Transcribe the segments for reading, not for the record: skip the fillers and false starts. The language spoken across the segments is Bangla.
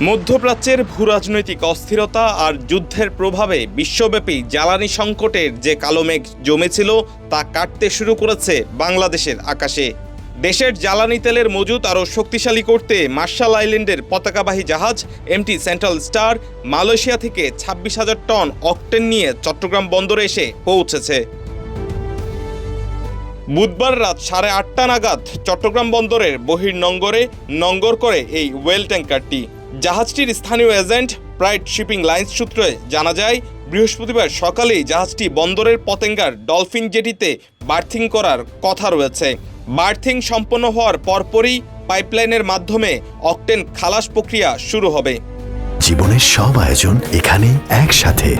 মধ্যপ্রাচ্যের ভূরাজনৈতিক অস্থিরতা আর যুদ্ধের প্রভাবে বিশ্বব্যাপী জ্বালানি সংকটের যে কালো মেঘ জমেছিল তা কাটতে শুরু করেছে বাংলাদেশের আকাশে। দেশের জ্বালানি তেলের মজুত আরও শক্তিশালী করতে মার্শাল আইল্যান্ডের পতাকাবাহী জাহাজ এমটি সেন্ট্রাল স্টার মালয়েশিয়া থেকে 26,000 টন অকটেন নিয়ে চট্টগ্রাম বন্দরে এসে পৌঁছেছে। বুধবার রাত 8:30 নাগাদ চট্টগ্রাম বন্দরের বহির্নোঙরে নোঙর করে এই ওয়েল ট্যাঙ্কারটি। জাহাজটির স্থানীয় এজেন্ট প্রাইড শিপিং লাইন্স সূত্রে জানা যায়, বৃহস্পতিবার সকালেই জাহাজটি বন্দরের পতেঙ্গার ডলফিন জেটিতে বার্থিং করার কথা রয়েছে। বার্থিং সম্পন্ন হওয়ার পরপরই পাইপলাইনের মাধ্যমে অকটেন খালাস প্রক্রিয়া শুরু হবে। জীবনের সব আয়োজন এখানে একসাথে।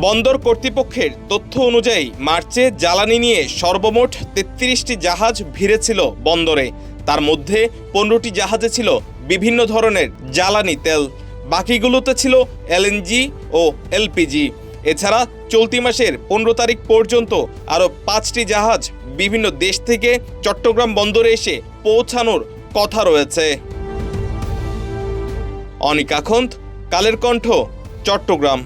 বন্দর কর্তৃপক্ষের তথ্য অনুযায়ী মার্চে জ্বালানি নিয়ে সর্বমোট 33টি জাহাজ ভিড়েছিল বন্দরে। তার মধ্যে 15টি জাহাজে ছিল বিভিন্ন ধরনের জ্বালানি তেল, বাকিগুলোতে ছিল এলএনজি ও এলপিজি। এছাড়া চলতি মাসের 15 তারিখ পর্যন্ত আরও 5টি জাহাজ বিভিন্ন দেশ থেকে চট্টগ্রাম বন্দরে এসে পৌঁছানোর কথা রয়েছে। অনিক আখন্দ, কালের কণ্ঠ, চট্টগ্রাম।